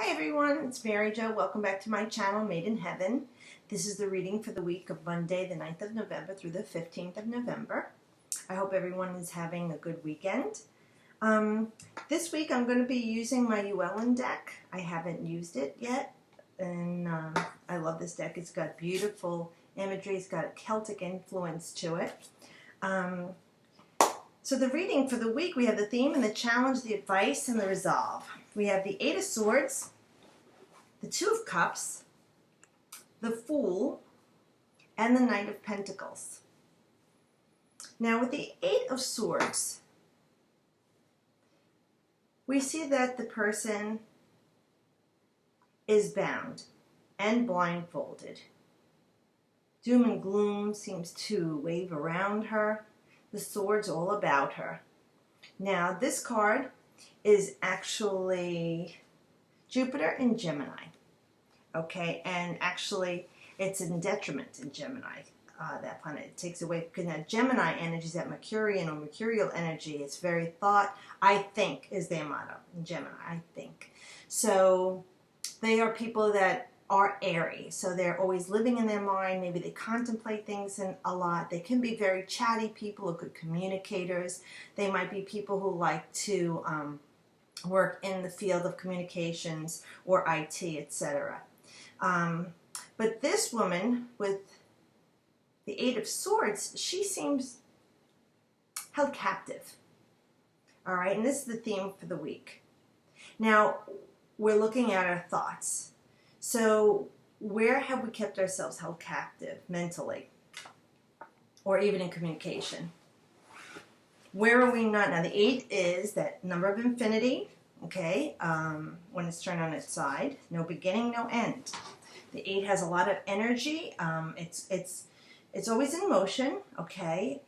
Hi everyone, it's Mary Jo. Welcome back to my channel, Made in Heaven. This is the reading for the week of Monday, the 9th of November through the 15th of November. I hope everyone is having a good weekend. This week I'm going to be using my Llewellyn deck. I haven't used it yet, and I love this deck. It's got beautiful imagery. It's got a Celtic influence to it. So the reading for the week, we have the theme and the challenge, the advice, and the resolve. We have the Eight of Swords, the Two of Cups, the Fool, and the Knight of Pentacles. Now with the Eight of Swords, we see that the person is bound and blindfolded. Doom and gloom seems to wave around her. The sword's all about her. Now this card is actually Jupiter in Gemini. Okay, and actually it's in detriment in Gemini. That planet, it takes away, because that Gemini energy is that Mercurian or mercurial energy. It's very thought, I think, is their motto in Gemini, I think. So they are people that are airy, so they're always living in their mind. Maybe they contemplate things a lot. They can be very chatty people or good communicators. They might be people who like to work in the field of communications or IT, etc. But this woman with the Eight of Swords, she seems held captive. All right, and this is the theme for the week. Now, we're looking at our thoughts. So where have we kept ourselves held captive mentally or even in communication? Where are we not? Now the 8 is that number of infinity, okay, when it's turned on its side. No beginning, no end. The 8 has a lot of energy. It's always in motion, okay.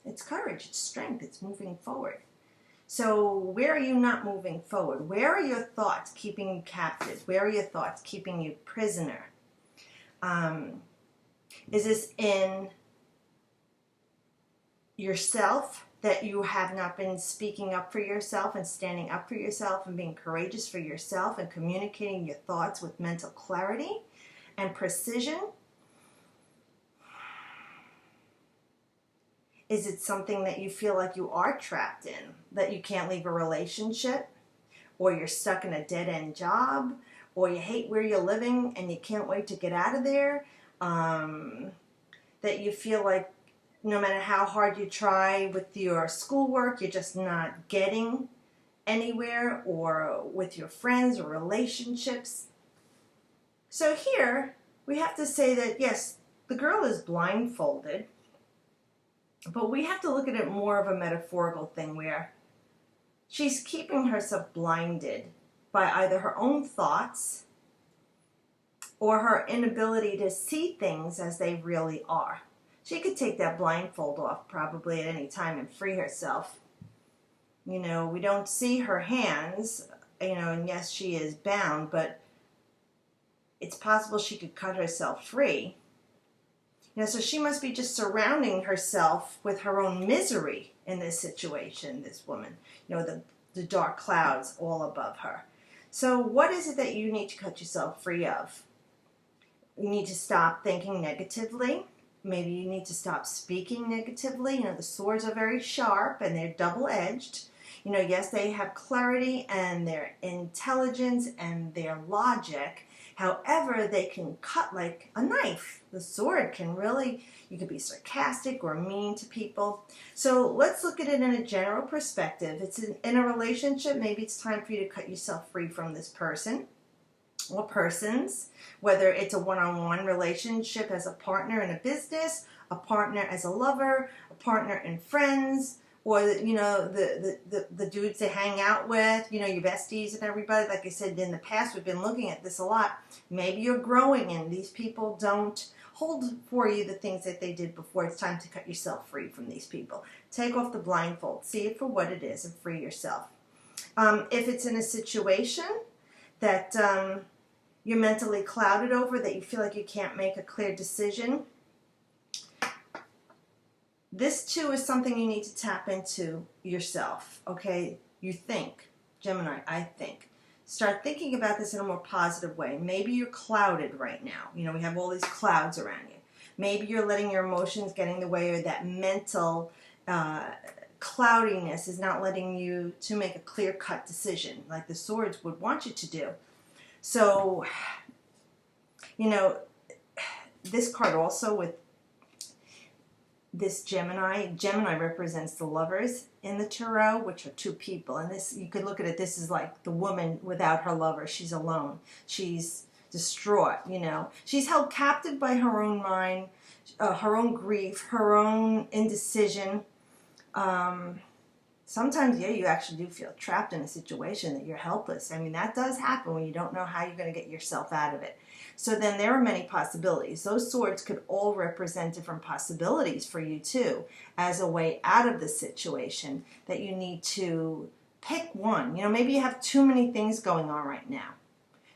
It's courage, it's strength, it's moving forward. So where are you not moving forward? Where are your thoughts keeping you captive? Where are your thoughts keeping you prisoner? Is this in yourself, that you have not been speaking up for yourself and standing up for yourself and being courageous for yourself and communicating your thoughts with mental clarity and precision? Is it something that you feel like you are trapped in, that you can't leave a relationship, or you're stuck in a dead-end job, or you hate where you're living and you can't wait to get out of there, that you feel like no matter how hard you try with your schoolwork, you're just not getting anywhere, or with your friends or relationships? So here, we have to say that, yes, the girl is blindfolded, but we have to look at it more of a metaphorical thing where she's keeping herself blinded by either her own thoughts or her inability to see things as they really are. She could take that blindfold off probably at any time and free herself. You know, we don't see her hands, you know, and yes, she is bound, but it's possible she could cut herself free. You know, so she must be just surrounding herself with her own misery in this situation, this woman. You know, the dark clouds all above her. So what is it that you need to cut yourself free of? You need to stop thinking negatively. Maybe you need to stop speaking negatively. You know, the swords are very sharp and they're double-edged. You know, yes, they have clarity and their intelligence and their logic. However, they can cut like a knife. The sword can really, you could be sarcastic or mean to people. So let's look at it in a general perspective. It's in a relationship, maybe it's time for you to cut yourself free from this person or persons, whether it's a one-on-one relationship as a partner in a business, a partner as a lover, a partner in friends, or, you know, the dudes they hang out with, you know, your besties and everybody. Like I said, in the past, we've been looking at this a lot. Maybe you're growing and these people don't hold for you the things that they did before. It's time to cut yourself free from these people. Take off the blindfold. See it for what it is and free yourself. If it's in a situation that you're mentally clouded over, that you feel like you can't make a clear decision, this too is something you need to tap into yourself, okay? You think, Gemini, I think. start thinking about this in a more positive way. Maybe you're clouded right now. You know, we have all these clouds around you. Maybe you're letting your emotions get in the way, or that mental cloudiness is not letting you to make a clear-cut decision like the swords would want you to do. So, you know, this card also with this Gemini represents the lovers in the tarot, which are two people. And this, you could look at it, this is like the woman without her lover. She's alone. She's distraught, you know. She's held captive by her own mind, her own grief, her own indecision. Sometimes, yeah, you actually do feel trapped in a situation that you're helpless. I mean, that does happen when you don't know how you're going to get yourself out of it. So then there are many possibilities. Those swords could all represent different possibilities for you too, as a way out of the situation, that you need to pick one. You know, maybe you have too many things going on right now,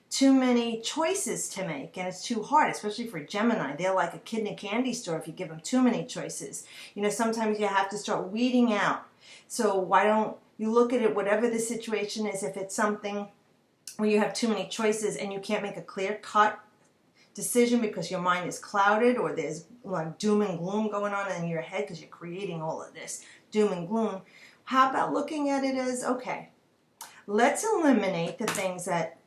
too many choices to make, and it's too hard, especially for Gemini. They're like a kid in a candy store if you give them too many choices. You know, sometimes you have to start weeding out. So why don't you look at it, whatever the situation is, if it's something where you have too many choices and you can't make a clear-cut decision because your mind is clouded, or there's like doom and gloom going on in your head because you're creating all of this doom and gloom, how about looking at it as, okay, let's eliminate the things that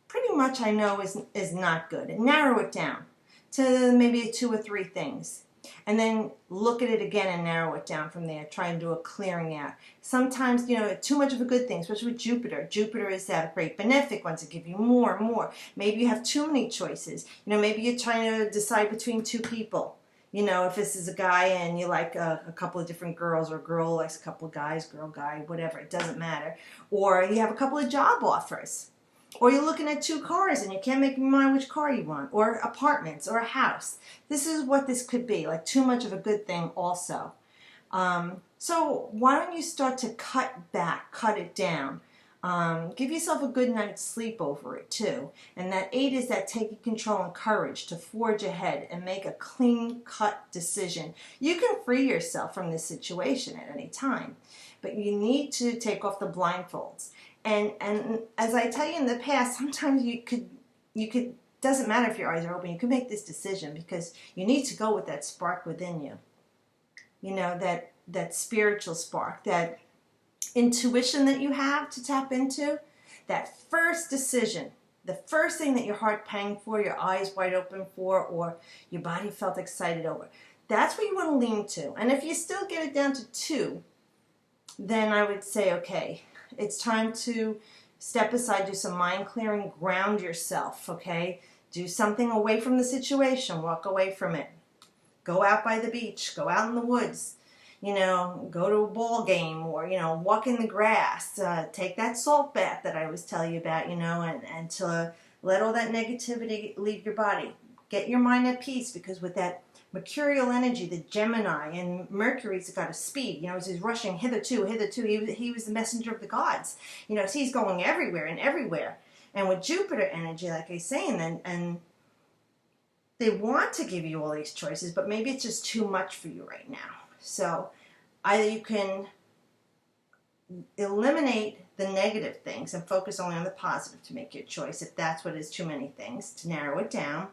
pretty much I know is not good, and narrow it down to maybe 2 or 3 things. And then look at it again and narrow it down from there. Try and do a clearing out. Sometimes, you know, too much of a good thing, especially with Jupiter. Jupiter is that great benefic one to give you more and more. Maybe you have too many choices. You know, maybe you're trying to decide between 2 people. You know, if this is a guy and you like a couple of different girls, or a girl likes a couple of guys, girl, guy, whatever, it doesn't matter. Or you have a couple of job offers. Or you're looking at 2 cars and you can't make your mind which car you want. Or apartments or a house. This is what this could be, like too much of a good thing also. So why don't you start to cut back, cut it down. Give yourself a good night's sleep over it too. And that 8 is that taking control and courage to forge ahead and make a clean-cut decision. You can free yourself from this situation at any time. But you need to take off the blindfolds. And as I tell you in the past, sometimes you could, doesn't matter if your eyes are open, you can make this decision because you need to go with that spark within you. You know, that spiritual spark, that intuition that you have to tap into, that first decision, the first thing that your heart panged for, your eyes wide open for, or your body felt excited over. That's what you want to lean to. And if you still get it down to 2, then I would say, okay, it's time to step aside, do some mind clearing, ground yourself, okay? Do something away from the situation, walk away from it. Go out by the beach, go out in the woods, you know, go to a ball game, or, you know, walk in the grass, take that salt bath that I always tell you about, you know, and to let all that negativity leave your body. Get your mind at peace, because with that mercurial energy, the Gemini, and Mercury's got a speed, you know, as he's rushing hitherto, he was the messenger of the gods, you know, so he's going everywhere and everywhere. And with Jupiter energy, like I was saying, and they want to give you all these choices, but maybe it's just too much for you right now. So either you can eliminate the negative things and focus only on the positive to make your choice, if that's what is too many things, to narrow it down.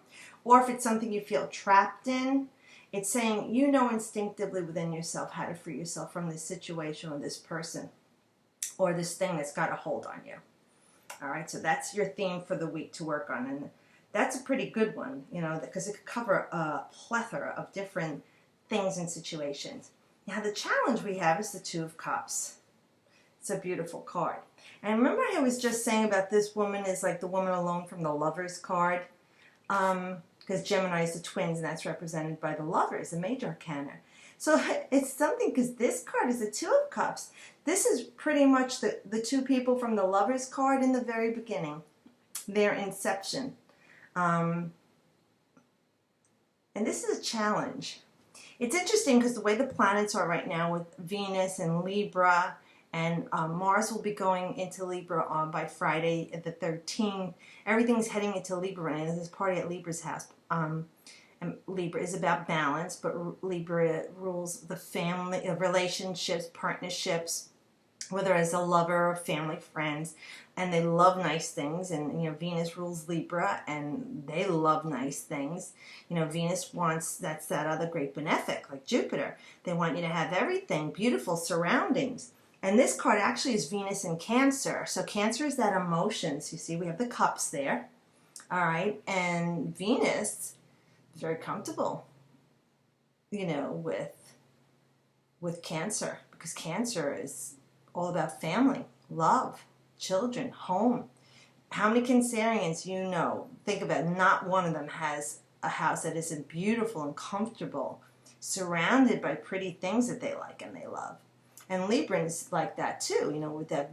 Or if it's something you feel trapped in, it's saying you know instinctively within yourself how to free yourself from this situation or this person or this thing that's got a hold on you. All right, so that's your theme for the week to work on. And that's a pretty good one, you know, because it could cover a plethora of different things and situations. Now, the challenge we have is the 2 of Cups. It's a beautiful card. And remember I was just saying about this woman is like the woman alone from the Lovers card? Because Gemini is the twins, and that's represented by the Lovers, the major arcana. So it's something, because this card is the 2 of Cups. This is pretty much the 2 people from the Lovers card in the very beginning, their inception. And this is a challenge. It's interesting because the way the planets are right now with Venus and Libra, and Mars will be going into Libra by Friday the 13th. Everything's heading into Libra, and there's this party at Libra's house. And Libra is about balance, but Libra rules the family, relationships, partnerships, whether as a lover or family, friends, and they love nice things. And, you know, Venus rules Libra, and they love nice things. You know, Venus wants, that's that other great benefic, like Jupiter. They want you to have everything, beautiful surroundings. And this card actually is Venus in Cancer. So Cancer is that emotions. You see, we have the cups there. All right. And Venus is very comfortable, you know, with Cancer, because Cancer is all about family, love, children, home. How many Cancerians you know, think about it, not one of them has a house that isn't beautiful and comfortable, surrounded by pretty things that they like and they love. And Librans like that too, you know, with that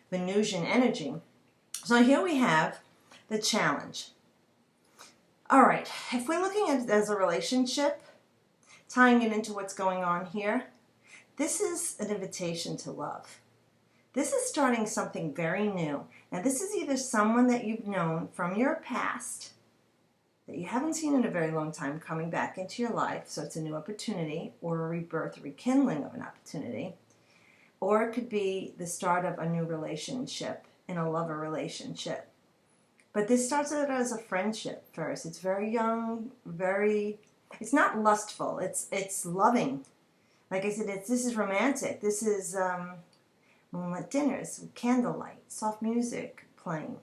Venusian energy. So here we have the challenge. All right, if we're looking at it as a relationship, tying it into what's going on here, this is an invitation to love. This is starting something very new. Now, this is either someone that you've known from your past that you haven't seen in a very long time coming back into your life, so it's a new opportunity, or a rebirth, rekindling of an opportunity. Or it could be the start of a new relationship, in a lover relationship. But this starts out as a friendship first. It's very young, it's not lustful, it's loving. Like I said, this is romantic. This is moonlit dinners, candlelight, soft music playing.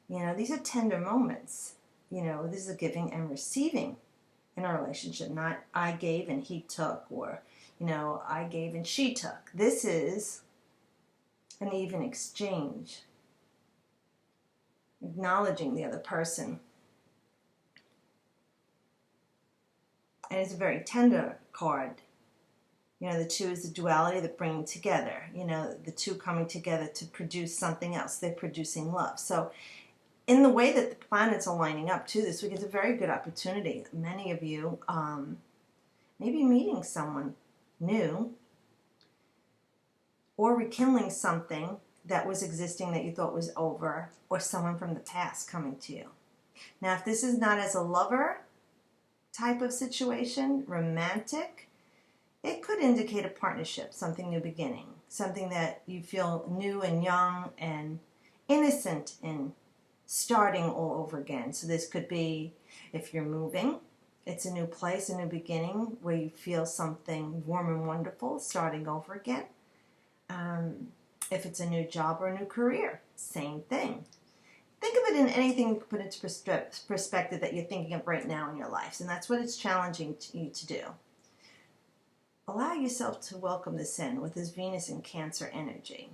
You know, these are tender moments. You know, this is a giving and receiving in a relationship, not I gave and he took, or, you know, I gave and she took. This is an even exchange, acknowledging the other person. And it's a very tender card. You know, the two is the duality, the bringing together. You know, the two coming together to produce something else. They're producing love. So in the way that the planets are lining up too this week, it's a very good opportunity. Many of you maybe meeting someone new, or rekindling something that was existing that you thought was over, or someone from the past coming to you. Now, if this is not as a lover type of situation, romantic, it could indicate a partnership, something new beginning, something that you feel new and young and innocent in, starting all over again. So this could be, if you're moving, it's a new place, a new beginning, where you feel something warm and wonderful, starting over again. If it's a new job or a new career, same thing. Think of it in anything you put into perspective that you're thinking of right now in your lives, and that's what it's challenging you to do. Allow yourself to welcome this in with this Venus in Cancer energy.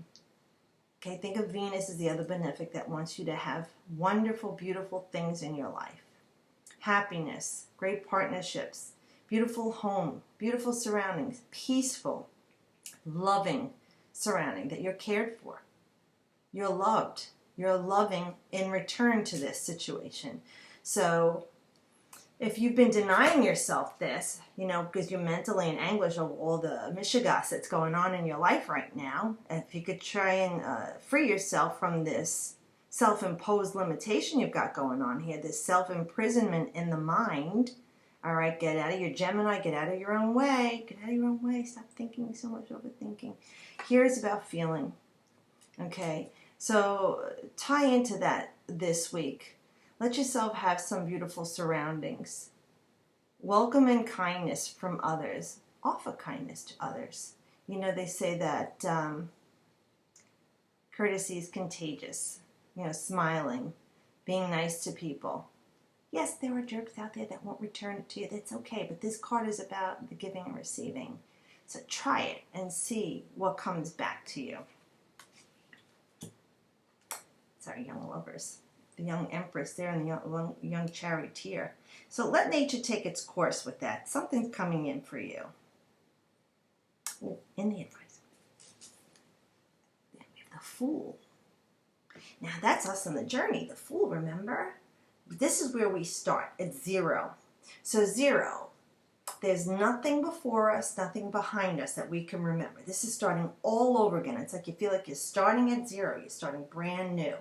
Okay, think of Venus as the other benefic that wants you to have wonderful, beautiful things in your life. Happiness, great partnerships, beautiful home, beautiful surroundings, peaceful, loving surrounding, that you're cared for. You're loved. You're loving in return to this situation. So if you've been denying yourself this, you know, because you're mentally in anguish of all the mishigas that's going on in your life right now, if you could try and free yourself from this self-imposed limitation you've got going on here, this self-imprisonment in the mind, all right, get out of your Gemini, get out of your own way, get out of your own way, stop thinking so much, overthinking. Here is about feeling, okay? So tie into that this week. Let yourself have some beautiful surroundings. Welcome in kindness from others. Offer kindness to others. You know, they say that courtesy is contagious. You know, smiling, being nice to people. Yes, there are jerks out there that won't return it to you. That's okay, but this card is about the giving and receiving. So try it and see what comes back to you. Sorry, young lovers. The young Empress there and the young Charioteer. So let nature take its course with that. Something's coming in for you. Oh, in the advice. Then we have the Fool. Now that's us on the journey. The Fool, remember? This is where we start at 0. So 0, there's nothing before us, nothing behind us that we can remember. This is starting all over again. It's like you feel like you're starting at 0. You're starting brand new.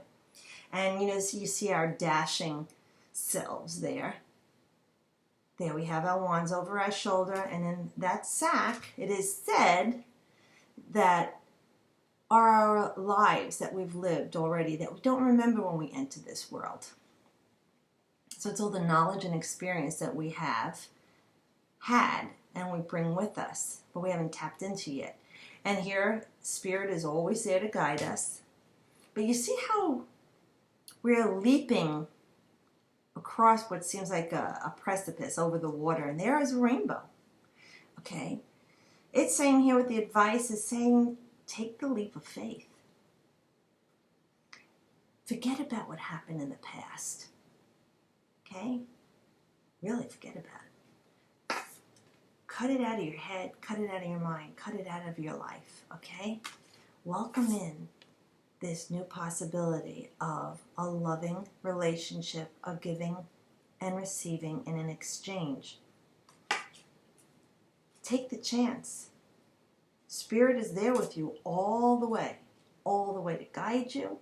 And, you know, so you see our dashing selves there. There we have our wands over our shoulder. And in that sack, it is said that are our lives that we've lived already that we don't remember when we entered this world. So it's all the knowledge and experience that we have had and we bring with us, but we haven't tapped into yet. And here, Spirit is always there to guide us. But you see how we're leaping across what seems like a precipice over the water, and there is a rainbow. Okay? It's saying here with the advice is saying, take the leap of faith. Forget about what happened in the past. Okay? Really forget about it. Cut it out of your head, cut it out of your mind, cut it out of your life. Okay? Welcome in this new possibility of a loving relationship, of giving and receiving in an exchange. Take the chance. Spirit is there with you all the way to guide you.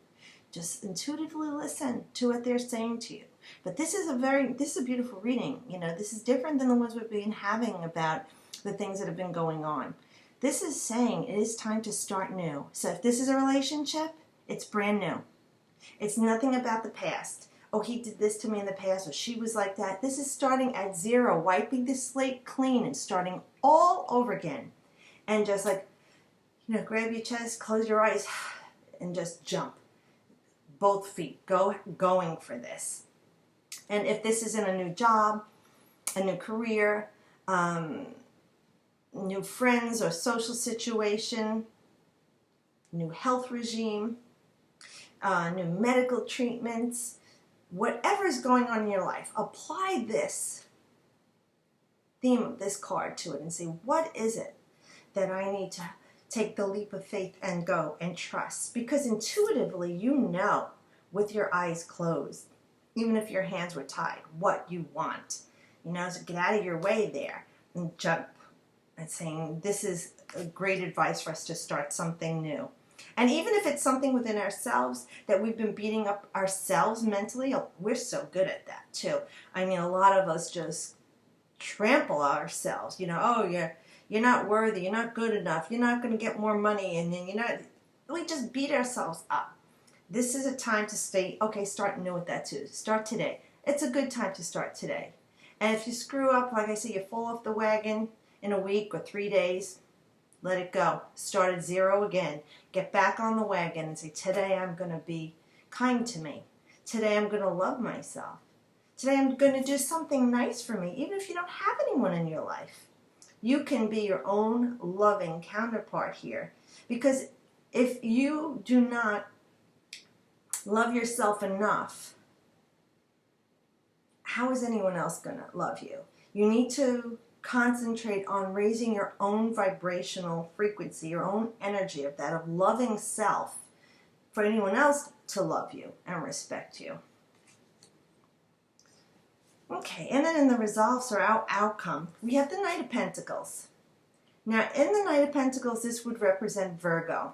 Just intuitively listen to what they're saying to you. But this is a beautiful reading. You know, this is different than the ones we've been having about the things that have been going on. This is saying it is time to start new. So if this is a relationship, it's brand new. It's nothing about the past. Oh, he did this to me in the past, or she was like that. This is starting at zero, wiping the slate clean and starting all over again. And just like, you know, grab your chest, close your eyes, and just jump. Both feet, going for this. And if this is in a new job, a new career, new friends or social situation, new health regime, new medical treatments, whatever is going on in your life, apply this theme of this card to it and say, what is it that I need to take the leap of faith and go and trust? Because intuitively you know with your eyes closed, even if your hands were tied, what you want. You know, so get out of your way there and jump. And saying this is a great advice for us to start something new. And even if it's something within ourselves that we've been beating up ourselves mentally, we're so good at that too. I mean, a lot of us just trample ourselves. You know, oh, you're not worthy, you're not good enough, you're not going to get more money, and then we just beat ourselves up. This is a time to start new with that too. Start today. It's a good time to start today. And if you screw up, like I say, you fall off the wagon in a week or 3 days, let it go. Start at zero again. Get back on the wagon and say, today I'm going to be kind to me. Today I'm going to love myself. Today I'm going to do something nice for me, even if you don't have anyone in your life. You can be your own loving counterpart here. Because if you do not love yourself enough, how is anyone else going to love you? You need to concentrate on raising your own vibrational frequency, your own energy of that, of loving self, for anyone else to love you and respect you. Okay, and then in the results or outcome, we have the Knight of Pentacles. Now, in the Knight of Pentacles, this would represent Virgo.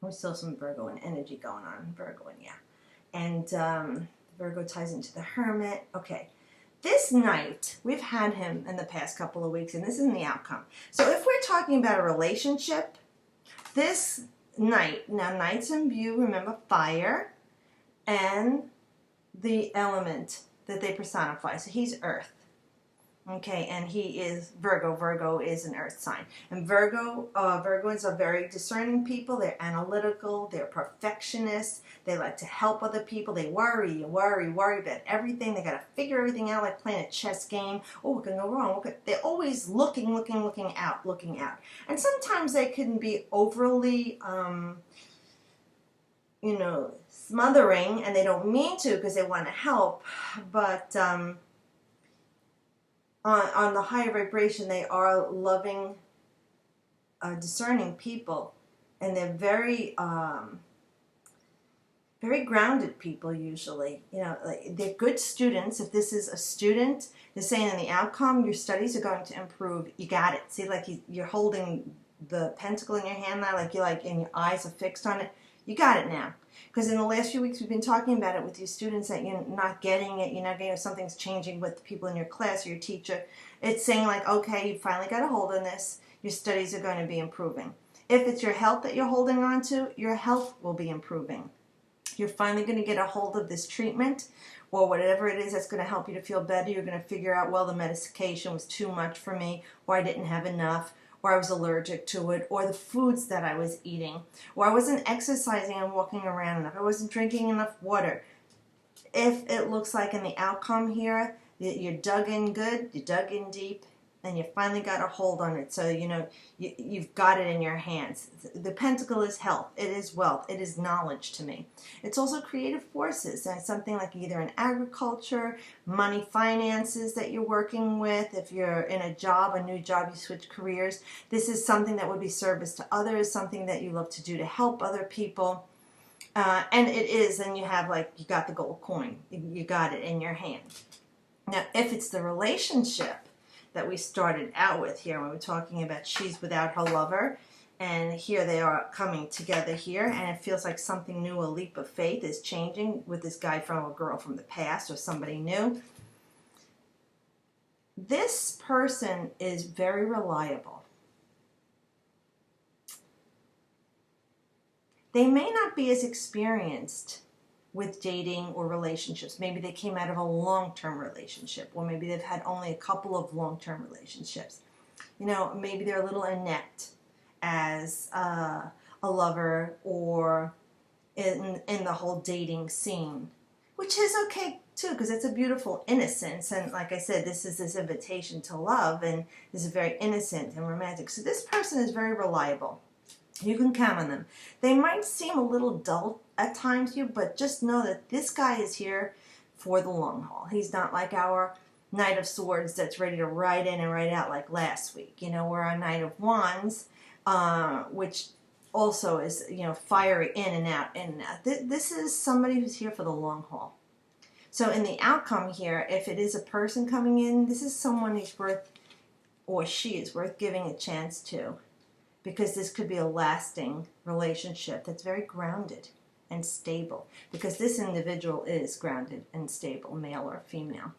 There's still some Virgo and energy going on. Virgo, and yeah. And Virgo ties into the Hermit. Okay. This Knight, we've had him in the past couple of weeks, and this is in the outcome. So if we're talking about a relationship, this Knight, now Knights imbue, remember, fire and the element that they personify. So he's earth. Okay, and he is Virgo. Virgo is an earth sign. And Virgoans are very discerning people. They're analytical. They're perfectionists. They like to help other people. They worry about everything. They got to figure everything out, like playing a chess game. Oh, what can go wrong? They're always looking out. And sometimes they can be overly, smothering, and they don't mean to because they want to help. But on the higher vibration, they are loving, discerning people, and they're very, very grounded people usually. You know, like, they're good students. If this is a student, they're saying in the outcome, your studies are going to improve. You got it. See, like you're holding the pentacle in your hand now, and your eyes are fixed on it. You got it now. Because in the last few weeks, we've been talking about it with your students that you're not getting it. You're not getting it. Something's changing with the people in your class or your teacher. It's saying like, okay, you finally got a hold on this. Your studies are going to be improving. If it's your health that you're holding on to, your health will be improving. You're finally going to get a hold of this treatment or whatever it is that's going to help you to feel better. You're going to figure out, well, the medication was too much for me, or I didn't have enough, or I was allergic to it, or the foods that I was eating, or I wasn't exercising and walking around enough, I wasn't drinking enough water. If it looks like in the outcome here that you dug in good, you dug in deep, and you finally got a hold on it, so you know you've got it in your hands. The pentacle is health, it is wealth, it is knowledge to me. It's also creative forces, and something like either in agriculture, money, finances that you're working with. If you're in a job, a new job, you switch careers. This is something that would be service to others, something that you love to do to help other people. And it is, and you have like, you got the gold coin, you got it in your hand. Now, if it's the relationship that we started out with here when we were talking about she's without her lover, and here they are coming together here, and it feels like something new, a leap of faith is changing with this guy from a girl from the past or somebody new. This person is very reliable. They may not be as experienced with dating or relationships. Maybe they came out of a long-term relationship, or maybe they've had only a couple of long-term relationships. You know, maybe they're a little inept as a lover or in the whole dating scene, which is okay too, because it's a beautiful innocence. And like I said, this is this invitation to love, and this is very innocent and romantic. So this person is very reliable. You can count on them. They might seem a little dull at times to you, but just know that this guy is here for the long haul. He's not like our Knight of Swords that's ready to ride in and ride out like last week. You know, we're our Knight of Wands, which also is, you know, fiery in and out, in and out. This is somebody who's here for the long haul. So in the outcome here, if it is a person coming in, this is someone who's worth, or she is worth giving a chance to. Because this could be a lasting relationship that's very grounded and stable. Because this individual is grounded and stable, male or female.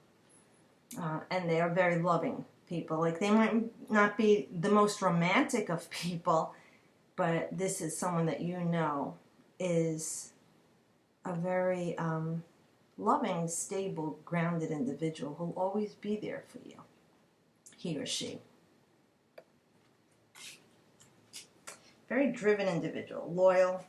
And they are very loving people. Like, they might not be the most romantic of people, but this is someone that you know is a very loving, stable, grounded individual who'll always be there for you, he or she. Very driven individual, loyal,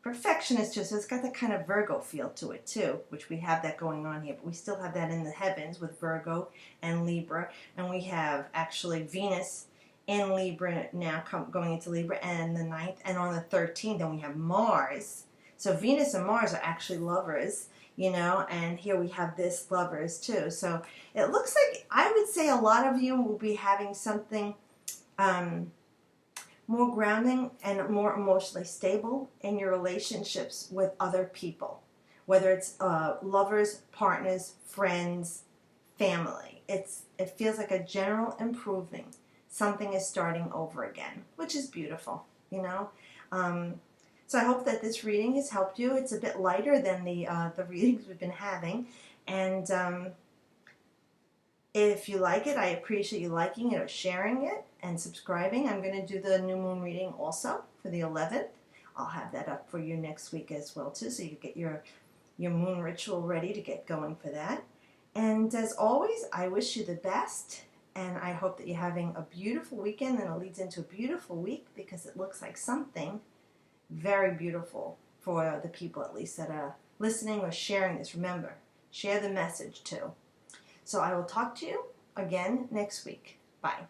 perfectionist too, so it's got that kind of Virgo feel to it too, which we have that going on here, but we still have that in the heavens with Virgo and Libra, and we have actually Venus in Libra now going into Libra, and the 9th, and on the 13th, then we have Mars. So Venus and Mars are actually lovers, you know, and here we have this lovers too. So it looks like, I would say a lot of you will be having something more grounding and more emotionally stable in your relationships with other people, whether it's lovers, partners, friends, family. It feels like a general improving. Something is starting over again, which is beautiful, you know. So I hope that this reading has helped you. It's a bit lighter than the readings we've been having, and if you like it, I appreciate you liking it or sharing it and subscribing. I'm going to do the new moon reading also for the 11th. I'll have that up for you next week as well too, so you get your moon ritual ready to get going for that. And as always, I wish you the best, and I hope that you're having a beautiful weekend, and it leads into a beautiful week, because it looks like something very beautiful for the people at least that are listening or sharing this. Remember, share the message too. So I will talk to you again next week. Bye.